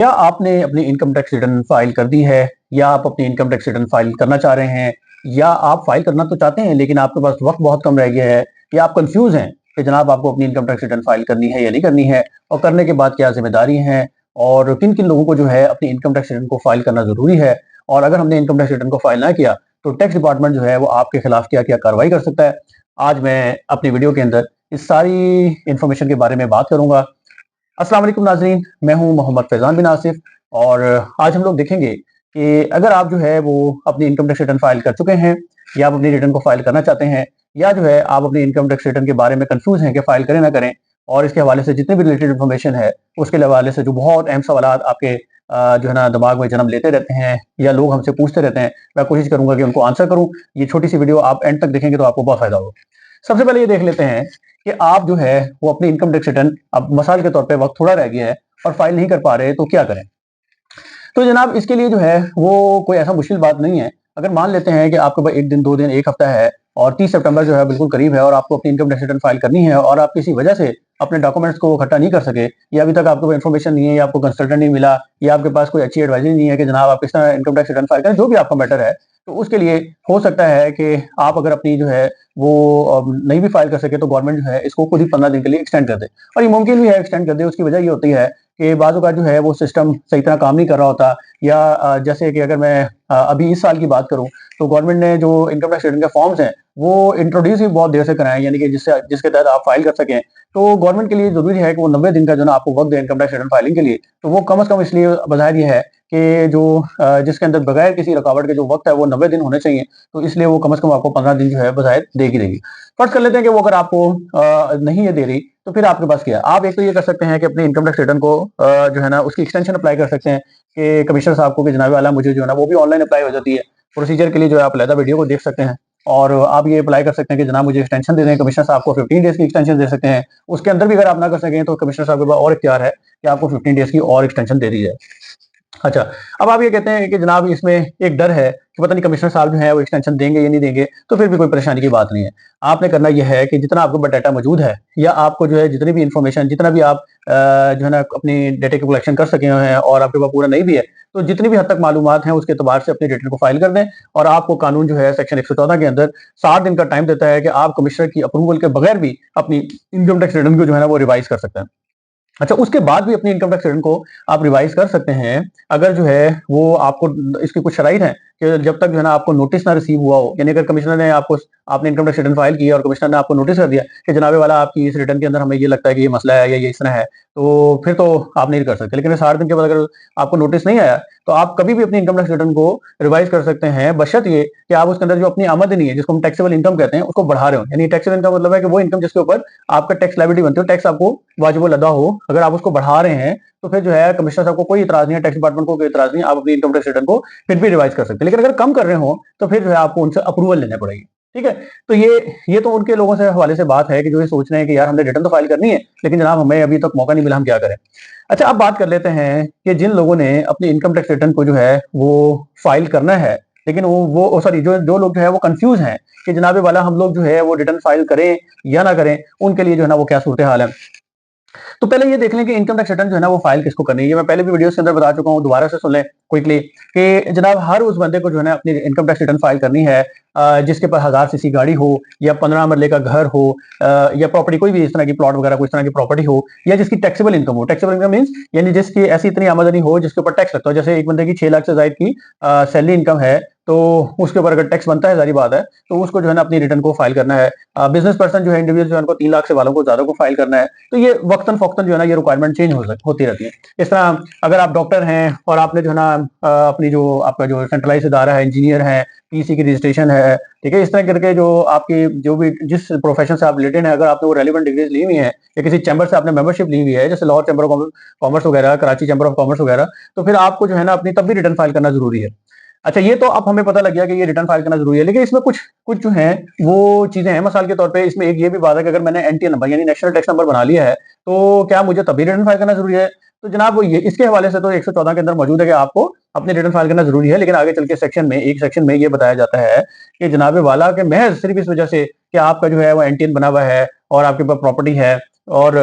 क्या आपने अपनी इनकम टैक्स रिटर्न फाइल कर दी है या आप अपनी इनकम टैक्स रिटर्न फाइल करना चाह रहे हैं या आप फाइल करना तो चाहते हैं लेकिन आपके पास वक्त बहुत कम रह गया है या आप कंफ्यूज हैं कि जनाब आपको अपनी इनकम टैक्स रिटर्न फाइल करनी है या नहीं करनी है और करने के बाद क्या जिम्मेदारी हैं और किन किन लोगों को जो है अपनी इनकम टैक्स रिटर्न को फाइल करना जरूरी है और अगर हमने इनकम टैक्स रिटर्न को फाइल ना किया तो टैक्स डिपार्टमेंट जो है वो आपके खिलाफ क्या क्या कार्रवाई कर सकता है। आज मैं अपनी वीडियो के अंदर इस सारी इंफॉर्मेशन के बारे में बात करूंगा। अस्सलाम वालेकुम नाज़रीन, मैं हूं मोहम्मद फैज़ान बिन आसिफ और आज हम लोग देखेंगे कि अगर आप जो है वो अपनी इनकम टैक्स रिटर्न फाइल कर चुके हैं या आप अपनी रिटर्न को फाइल करना चाहते हैं या जो है आप अपनी इनकम टैक्स रिटर्न के बारे में कंफ्यूज हैं कि फाइल करें ना करें और इसके हवाले से जितने भी रिलेटेड इन्फॉर्मेशन है उसके हवाले से जो बहुत अहम सवाल आपके जो है ना दिमाग में जन्म लेते रहते हैं या लोग हमसे पूछते रहते हैं, मैं कोशिश करूंगा कि उनको आंसर करूं। ये छोटी सी वीडियो आप एंड तक देखेंगे तो आपको बहुत फायदा होगा। सबसे पहले ये देख लेते हैं कि आप जो है वो अपनी इनकम टैक्स रिटर्न अब मिसाल के तौर पे वक्त थोड़ा रह गया है और फाइल नहीं कर पा रहे तो क्या करें। तो जनाब इसके लिए जो है वो कोई ऐसा मुश्किल बात नहीं है। अगर मान लेते हैं कि आपके पास 1 दिन 2 दिन 1 हफ्ता है और 30 सितंबर जो है बिल्कुल करीब है और आपको अपनी इनकम टैक्स रिटर्न फाइल करनी है और आप किसी वजह से अपने डॉक्यूमेंट्स को इकट्ठा नहीं कर सके या अभी तक आपको कोई इन्फॉर्मेशन नहीं है या आपको कंसल्टेंट नहीं मिला या आपके पास कोई अच्छी एडवाइजरी नहीं है कि जनाब आप किस तरह इनकम टैक्स रिटर्न फाइल करें, जो भी आपका मैटर है, तो उसके लिए हो सकता है कि आप अगर अपनी जो है वो नहीं भी फाइल कर सके तो गवर्नमेंट जो है इसको खुद ही 15 दिन के लिए एक्सटेंड कर दे और ये मुमकिन भी है एक्सटेंड कर दे। उसकी वजह ये होती है कि बाज़ों का जो है वो सिस्टम सही तरह काम नहीं कर रहा होता या जैसे कि अगर मैं अभी इस साल की बात करूं तो गवर्नमेंट ने जो इनकम टैक्स रिटर्न के फॉर्म्स हैं वो इंट्रोड्यूस ही बहुत देर से कराए, यानी कि जिसके तहत आप फाइल कर सकें। तो गवर्नमेंट के लिए जरूरी है कि वो 90 दिन का जो ना आपको वक्त दे इनकम टैक्स रिटर्न फाइलिंग के लिए, तो वो कम से कम इसलिए बजाय ये है कि जो जिसके अंदर बगैर किसी रुकावट के जो वक्त है वो 90 दिन होने चाहिए, तो इसलिए वो कम से कम आपको 15 दिन जो है बजाय देगी देगी। फर्ज कर लेते हैं कि वो अगर आपको नहीं है दे रही तो फिर आपके पास क्या है। आप एक तो ये कर सकते हैं कि अपनी इनकम टैक्स रिटर्न को जो है ना उसकी एक्सटेंशन अप्लाई कर सकते हैं कि कमिश्नर साहब को कि जनाब वाला मुझे जो है ना वो भी ऑनलाइन अप्लाई हो जाती है। प्रोसीजर के लिए जो है आप अलग वीडियो को देख सकते हैं और आप ये अप्लाई कर सकते हैं कि जनाब मुझे एक्सटेंशन दे दें। कमिश्नर साहब को 15 डेज की एक्सटेंशन दे सकते हैं। उसके अंदर भी अगर आप ना कर सकें तो कमिश्नर साहब के पास और इख्तियार है कि आपको 15 डेज की और एक्सटेंशन दे दी जाए। अच्छा, अब आप ये कहते हैं कि जनाब इसमें एक डर है कि पता नहीं कमिश्नर साहब जो है वो एक्सटेंशन देंगे या नहीं देंगे, तो फिर भी कोई परेशानी की बात नहीं है। आपने करना यह है कि जितना आपके पास डाटा मौजूद है या आपको जो है जितनी भी इंफॉर्मेशन जितना भी आप जो है ना अपनी डाटा की कलेक्शन कर सके हैं और आपके पास पूरा नहीं भी है, तो जितनी भी हद तक मालूमात हैं उसके एतबार से अपनी रिटर्न को फाइल कर दें। और आपको कानून जो है सेक्शन 114 के अंदर 60 दिन का टाइम देता है कि आप कमिश्नर की अप्रूवल के बगैर भी अपनी इनकम टैक्स रिटर्न को जो है ना वो रिवाइज कर सकते हैं। अच्छा, उसके बाद भी अपनी इनकम टैक्स रिटर्न को आप रिवाइज कर सकते हैं अगर जो है वो आपको इसकी कुछ शराइत है कि जब तक जो है ना आपको नोटिस ना रिसीव हुआ हो, यानी अगर कमिश्नर ने आपको आपने इनकम टैक्स रिटर्न फाइल की और कमिश्नर ने आपको नोटिस कर दिया कि जनाबे वाला आपकी इस रिटर्न के अंदर हमें ये लगता है कि ये मसला है या ये इस तरह है, तो फिर तो आप नहीं कर सकते। लेकिन 60 दिन के बाद अगर आपको नोटिस नहीं आया तो आप कभी भी अपनी इनकम टैक्स रिटर्न को रिवाइज कर सकते हैं, बशर्त ये कि आप उसके अंदर जो अपनी आमदनी है जिसको हम टैक्सेबल इनकम कहते हैं उसको बढ़ा रहे हो। यानी टैक्सेबल इनकम मतलब है कि वो इनकम जिसके ऊपर आपका टैक्स लायबिलिटी बनती हो, टैक्स आपको वाजिब अदा हो, अगर आप उसको बढ़ा रहे हैं तो फिर जो है कमिश्नर साहब को कोई इतराज नहीं है, टैक्स डिपार्टमेंट को कोई इतराज नहीं है, आप अपनी इनकम टैक्स रिटर्न को फिर भी रिवाइज कर सकते हैं। लेकिन अगर कम कर रहे हो तो फिर जो है आपको उनसे अप्रूवल लेना पड़ेगी। ठीक है, तो ये तो उनके लोगों से हवाले से बात है कि जो ये सोच रहे हैं कि यार हमने रिटर्न तो फाइल करनी है लेकिन जनाब हमें अभी तक मौका नहीं मिला, हम क्या करें। अच्छा, अब बात कर लेते हैं कि जिन लोगों ने अपनी इनकम टैक्स रिटर्न को जो है वो फाइल करना है लेकिन वो सॉरी जो जो लोग जो है वो कंफ्यूज हैं कि जनाबे वाला हम लोग जो है वो रिटर्न फाइल करें या ना करें, उनके लिए जो है ना वो क्या सूरत हाल है। तो पहले ये देख लें कि इनकम टैक्स रिटर्न जो है ना वो फाइल किसको करनी है। ये मैं पहले भी वीडियोस के अंदर बता चुका हूँ, दोबारा से सुन लें क्विकली कि जनाब हर उस बंदे को जो है ना अपनी इनकम टैक्स रिटर्न फाइल करनी है जिसके पास 1000 सीसी गाड़ी हो या 15 मरले का घर हो या प्रॉपर्टी कोई भी इस तरह की प्लॉट वगैरह कोई इस तरह की प्रॉपर्टी हो या जिसकी टैक्सेबल इनकम हो। टैक्सेबल इनकम मीन्स यानी जिसकी ऐसी इतनी आमदनी हो जिसके ऊपर टैक्स लगता हो। जैसे एक बंदे की 6 लाख से ज्यादा की सैलरी इनकम है तो उसके ऊपर अगर टैक्स बनता है, जारी बात है, तो उसको जो है ना अपनी रिटर्न को फाइल करना है। बिजनेस पर्सन जो है इंडिविजुअल जो है उनको 3 लाख से वालों को ज्यादा को फाइल करना है। तो ये वक्तन फौक्तन जो है ना ये रिक्वायरमेंट चेंज होती रहती है। इस तरह अगर आप डॉक्टर हैं और आपने जो है ना अपनी जो आपका जो सेंट्रलाइज इदारा है, इंजीनियर है, पीसी की रजिस्ट्रेशन है, ठीक है, इस तरह करके जो आपकी जो भी जिस प्रोफेशन से आप रिलेटेड है, अगर आपने वो रेलिवेंट डिग्रीज ली हुई है या किसी चैम्बर से आपने मेंबरशिप ली हुई है जैसे लाहौर चैम्बर ऑफ कॉमर्स वगैरह, कराची चैम्बर ऑफ कॉमर्स वगैरह, तो फिर आपको जो है ना अपनी तब भी रिटर्न फाइल करना जरूरी है। अच्छा, ये तो अब हमें पता लग गया कि ये रिटर्न फाइल करना जरूरी है, लेकिन इसमें कुछ कुछ जो है वो चीजें हैं। मिसाल के तौर पे इसमें एक ये भी बात है कि अगर मैंने एनटीएन नंबर यानी नेशनल टैक्स नंबर बना लिया है तो क्या मुझे तभी रिटर्न फाइल करना जरूरी है। तो जनाब वो ये इसके हवाले से तो 114 के अंदर मौजूद है कि आपको अपनी रिटर्न फाइल करना जरूरी है, लेकिन आगे चल के एक सेक्शन में ये बताया जाता है कि जनाब वाला के महज सिर्फ इस वजह से कि आपका जो है वो एनटीएन बना हुआ है और आपके पास प्रॉपर्टी है और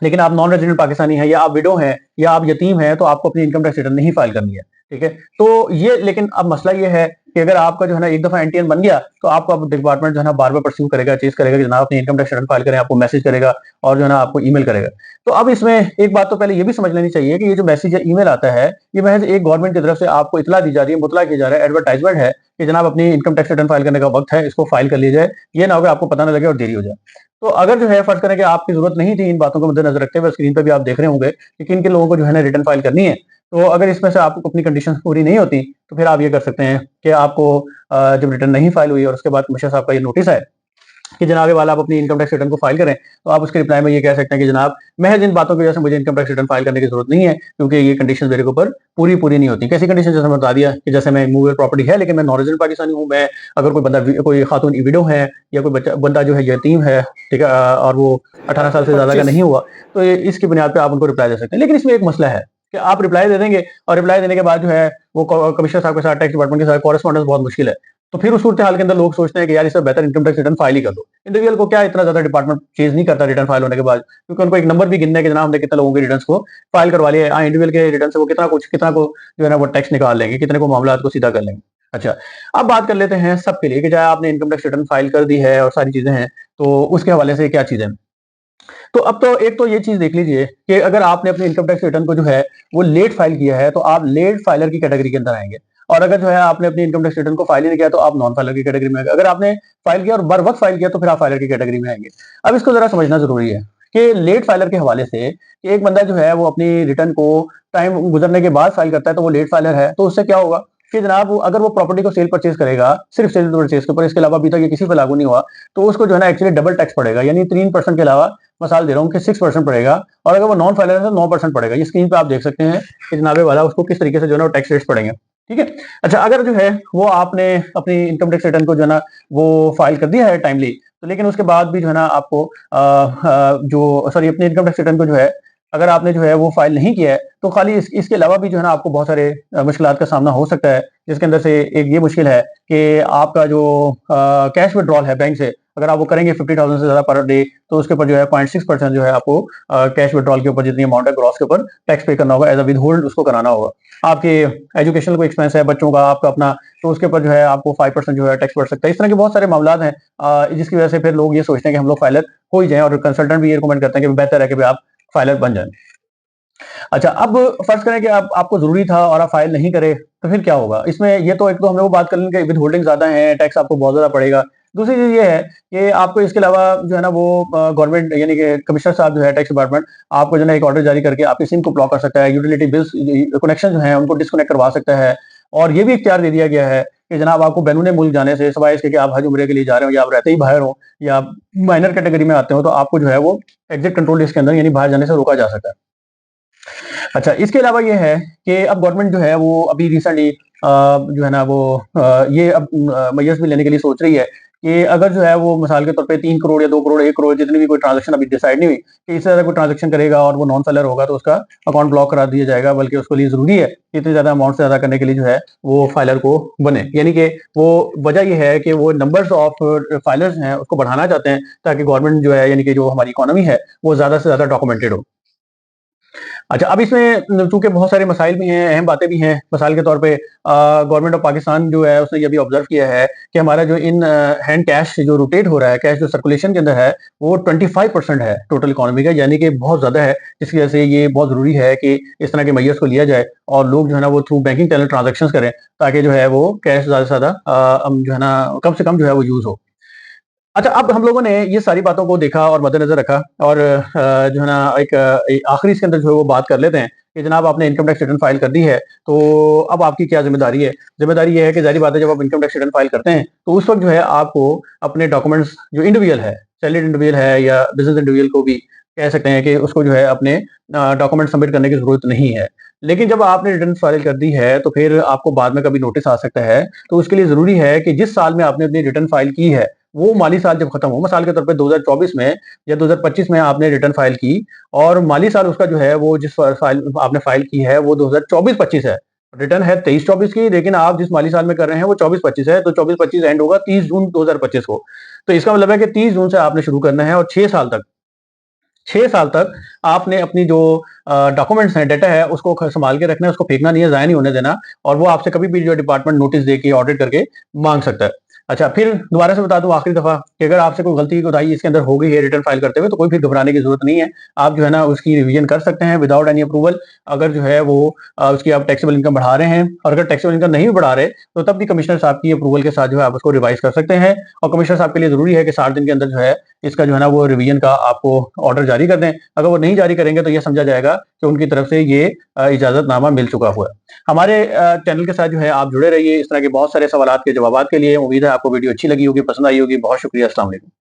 लेकिन आप नॉन रेजिडेंट पाकिस्तानी हैं या आप विडो हैं या आप यतीम हैं तो आपको अपनी इनकम टैक्स रिटर्न नहीं फाइल करनी है। ठीक है, तो ये लेकिन अब मसला ये है कि अगर आपका जो है ना एक दफा एनटीएन बन गया तो आपको अब डिपार्टमेंट जो है ना बार बार परस्यू करेगा, चेज करेगा कि जनाब अपनी इनकम टैक्स रिटर्न फाइल करें, आपको मैसेज करेगा और जो है ना आपको ईमेल करेगा। तो अब इसमें एक बात तो पहले ये भी समझ लेनी चाहिए कि ये जो मैसेज या ईमेल आता है ये महज एक गवर्नमेंट की तरफ से आपको इतला दी जा रही है, मुतला किया जा रहा है, एडवर्टाइजमेंट है कि जनाब अपनी इनकम टैक्स रिटर्न फाइल करने का वक्त है, इसको फाइल कर लिया जाए, ये ना हो कि आपको पता ना लगे और देरी हो जाए। तो अगर जो है फर्ज करें कि आपकी जरूरत नहीं थी इन बातों को मद्देनजर रखते हुए, स्क्रीन पर भी आप देख रहे होंगे कि किन किन लोगों को जो है ना रिटर्न फाइल करनी है, तो अगर इसमें से आपको अपनी कंडीशन पूरी नहीं होती तो फिर आप ये कर सकते हैं कि आपको जब रिटर्न नहीं फाइल हुई और उसके बाद कमिश्नर साहब का ये नोटिस है कि जनाब वाला आप अपनी इनकम टैक्स रिटर्न को फाइल करें, तो आप उसके रिप्लाई में ये कह सकते हैं कि जनाब महज इन बातों की वजह से मुझे इनकम टैक्स रिटर्न फाइल करने की जरूरत नहीं है, क्योंकि ये कंडीशन मेरे के ऊपर पूरी पूरी नहीं होती। कैसी कंडीशन? जैसे मैं बता दिया कि जैसे मैं मूवेबल प्रॉपर्टी है लेकिन मैं नॉन रेजिडेंट पाकिस्तानी हूँ, मैं अगर कोई बंदा कोई खातून विडो है या कोई बच्चा बंदा जो है यतीम है, ठीक है, और वो 18 साल से ज्यादा का नहीं हुआ, तो इसकी बुनियाद पर आप उनको रिप्लाई दे सकते हैं। लेकिन इसमें एक मसला है कि आप रिप्लाई दे देंगे और रिप्लाई देने के बाद जो है वो कमिश्नर साहब के साथ, टैक्स डिपार्टमेंट के साथ कॉरेस्पॉन्डेंस बहुत मुश्किल है। तो फिर उस सूरत हाल के अंदर लोग सोचते हैं कि यार इससे बेहतर इनकम टैक्स रिटर्न फाइल ही कर दो। इंडिविजुअल को क्या इतना ज्यादा डिपार्टमेंट चेज नहीं करता रिटर्न फाइल होने के बाद, क्योंकि उनको एक नंबर भी गिनना है कि जनाब हमने कितने लोगों के रिटर्न को फाइल करवा लिया है। इंडिविजुअल के रिटर्न से वो कितना को जो है ना वो टैक्स निकाल लेंगे, कितने को मामला को सीधा कर लेंगे। अच्छा, अब बात कर लेते हैं सबके लिए कि चाहे आपने इनकम टैक्स रिटर्न फाइल कर दी है और सारी चीजें हैं, तो उसके हवाले से क्या चीजें हैं। तो अब तो एक तो ये चीज देख लीजिए कि अगर आपने अपने इनकम टैक्स रिटर्न को जो है वो लेट फाइल किया है तो आप लेट फाइलर की कैटेगरी के अंदर आएंगे, और अगर जो है आपने अपनी इनकम टैक्स रिटर्न को फाइल ही नहीं किया तो आप नॉन फाइलर की कैटेगरी में आएंगे। अगर आपने फाइल किया और बर वक्त फाइल किया तो फिर आप फाइलर की कैटेगरी में आएंगे। अब इसको जरा समझना जरूरी है कि लेट फाइलर के हवाले से कि एक बंदा जो है वो अपनी रिटर्न को टाइम गुजरने के बाद फाइल करता है तो वो लेट फाइलर है। तो उससे क्या होगा कि जनाब अगर वो प्रॉपर्टी को सेल परचेज करेगा, सिर्फ सेल परचेज के ऊपर, इसके अलावा अभी तक ये किसी पे लागू नहीं हुआ, तो उसको जो है ना एक्चुअली डबल टैक्स पड़ेगा, यानी 3% के अलावा मसाल दे रहा हूँ कि 6% पड़ेगा, और अगर वो नॉन फाइलर है तो 9% पड़ेगा। ये स्क्रीन पे आप देख सकते हैं कि जनाबे वाला उसको किस तरीके से जो है ना टैक्स रेट्स पड़ेंगे। ठीक है। अच्छा, अगर जो है वो आपने अपनी इनकम टैक्स रिटर्न को जो है ना वो फाइल कर दिया है टाइमली, तो लेकिन उसके बाद भी जो है ना आपको जो सॉरी अपनी इनकम टैक्स रिटर्न को जो है अगर आपने जो है वो फाइल नहीं किया है तो खाली इसके अलावा भी जो है ना आपको बहुत सारे मुश्किलात का सामना हो सकता है, जिसके अंदर से एक ये मुश्किल है कि आपका जो कैश विड्रॉल है बैंक से, अगर आप वो करेंगे 50,000 से ज्यादा पर डे, तो उसके ऊपर जो है 0.6% जो है आपको कैश विड्रॉल के ऊपर जितनी अमाउंट है ग्रॉस के ऊपर टैक्स पे करना होगा, एज अ विद होल्ड उसको कराना होगा। आपके एजुकेशनल कोई एक्सपेंस है बच्चों का आपका अपना, तो उसके ऊपर जो है आपको 5% जो है टैक्स पड़ सकता है। इस तरह के बहुत सारे मामला हैं जिसकी वजह से फिर लोग ये सोचते हैं कि हम लोग फाइलर हो ही जाएं, और कंसल्टेंट भी ये रिकमेंड करते हैं कि बेहतर है कि आप फाइलर बन जाए। अच्छा, अब फर्ज करें कि आपको जरूरी था और आप फाइल नहीं करे, तो फिर क्या होगा इसमें? ये तो एक तो हमने वो बात कर ली कि विद होल्डिंग ज्यादा है, टैक्स आपको बहुत ज्यादा पड़ेगा। दूसरी चीज ये है कि आपको इसके अलावा जो है ना वो गवर्नमेंट यानी कि कमिश्नर साहब जो है टैक्स डिपार्टमेंट आपको जो है ना एक ऑर्डर जारी करके आपकी सिम को ब्लॉक कर सकता है, यूटिलिटी बिल्स कनेक्शन जो है उनको डिस्कनेक्ट करवा सकता है, और ये भी इख्तियार दे दिया गया है कि जनाब आपको बैरून मुल्क जाने से, सवाए इसके कि आप हज उम्रे के लिए जा रहे हो या आप रहते ही बाहर हो या माइनर कैटेगरी में आते हो, तो आपको जो है वो एग्जिट कंट्रोल लिस्ट के अंदर यानी बाहर जाने से रोका जा सकता है। अच्छा, इसके अलावा ये है कि अब गवर्नमेंट जो है वो अभी रिसेंटली जो है ना वो ये अब मेजर्स भी लेने के लिए सोच रही है कि अगर जो है वो मिसाल के तौर पे 3 करोड़ या 2 करोड़ 1 करोड़ जितनी भी कोई ट्रांजेक्शन अभी डिसाइड नहीं हुई कि इससे ज्यादा कोई ट्रांजेक्शन करेगा और वो नॉन सेलर होगा तो उसका अकाउंट ब्लॉक करा दिया जाएगा, बल्कि उसके लिए जरूरी है कि इतनी ज्यादा अमाउंट से ज्यादा करने के लिए जो है वो फाइलर को बने, यानी कि वो वजह यह है कि वो नंबर्स ऑफ फाइलर्स हैं उसको बढ़ाना चाहते हैं ताकि गवर्नमेंट जो है यानी कि जो हमारी इकोनॉमी है वो ज्यादा से ज्यादा डॉक्यूमेंटेड हो। अच्छा, अब इसमें चूंकि बहुत सारे मसाइल भी हैं, अहम बातें भी हैं। मिसाल के तौर पे गवर्नमेंट ऑफ पाकिस्तान जो है उसने ये भी ऑब्जर्व किया है कि हमारा जो इन हैंड कैश जो रोटेट हो रहा है, कैश जो सर्कुलेशन के अंदर है, वो 25% है टोटल इकोनॉमी का, यानी कि बहुत ज्यादा है। जिसकी वजह से ये बहुत जरूरी है कि इस तरह के मैयर्स को लिया जाए और लोग जो है ना वो थ्रू बैंकिंग चैनल ट्रांजेक्शन करें, ताकि जो है वो कैश ज्यादा से ज्यादा जो है ना कम से कम जो है वो यूज हो। अच्छा, अब हम लोगों ने ये सारी बातों को देखा और मद्देनजर रखा, और जो है ना एक आखिरी इसके अंदर जो है वो बात कर लेते हैं कि जनाब आपने इनकम टैक्स रिटर्न फाइल कर दी है, तो अब आपकी क्या जिम्मेदारी है। जिम्मेदारी ये है कि जारी बात है, जब आप इनकम टैक्स रिटर्न फाइल करते हैं तो उस वक्त जो है आपको अपने डॉक्यूमेंट्स, जो इंडिविजुअल है, सैलरीड इंडिविजुअल है या बिजनेस इंडिविजुअल को भी कह सकते हैं, कि उसको जो है अपने डॉक्यूमेंट सबमिट करने की जरूरत नहीं है। लेकिन जब आपने रिटर्न फाइल कर दी है तो फिर आपको बाद में कभी नोटिस आ सकता है, तो उसके लिए जरूरी है कि जिस साल में आपने अपनी रिटर्न फाइल की है वो माली साल जब खत्म हो, मिसाल के तौर पे 2024 में या 2025 में आपने रिटर्न फाइल की, और माली साल उसका जो है वो जिस फाइल आपने फाइल की है वो 2024-25 है, रिटर्न है 23-24 की, लेकिन आप जिस माली साल में कर रहे हैं वो 24-25 है, तो 24-25 एंड होगा 30 जून 2025 को। तो इसका मतलब है कि 30 जून से आपने शुरू करना है और 6 साल तक 6 साल तक आपने अपनी जो डॉक्यूमेंट्स हैं, डाटा है, उसको संभाल के रखना है, उसको फेंकना नहीं है, ज़ाया नहीं होने देना और वो आपसे कभी भी जो डिपार्टमेंट नोटिस देके ऑडिट करके माँग सकता है। अच्छा, फिर दोबारा से बता दूँ आखिरी दफ़ा कि अगर आपसे कोई गलती कोताही इसके अंदर हो गई है रिटर्न फाइल करते हुए, तो कोई फिर घबराने की ज़रूरत नहीं है। आप जो है ना उसकी रिवीजन कर सकते हैं विदाउट एनी अप्रूवल। अगर जो है वो उसकी आप टैक्सेबल इनकम बढ़ा रहे हैं और अगर टैक्सेबल इनकम नहीं भी बढ़ा रहे, तो तब भी कमिश्नर साहब की अप्रूवल के साथ जो है आप उसको रिवाइज़ कर सकते हैं और कमिश्नर साहब के लिए ज़रूरी है कि 60 दिन के अंदर जो है इसका जो है ना वो रिवीजन का आपको ऑर्डर जारी कर दें। अगर वो नहीं जारी करेंगे तो ये समझा जाएगा कि उनकी तरफ से ये इजाज़तनामा मिल चुका हुआ है। हमारे चैनल के साथ जो है आप जुड़े रहिए इस तरह के बहुत सारे सवालात के जवाबात के लिए। उम्मीद है आपको वीडियो अच्छी लगी होगी, पसंद आई होगी। बहुत शुक्रिया। अस्सलाम वालेकुम।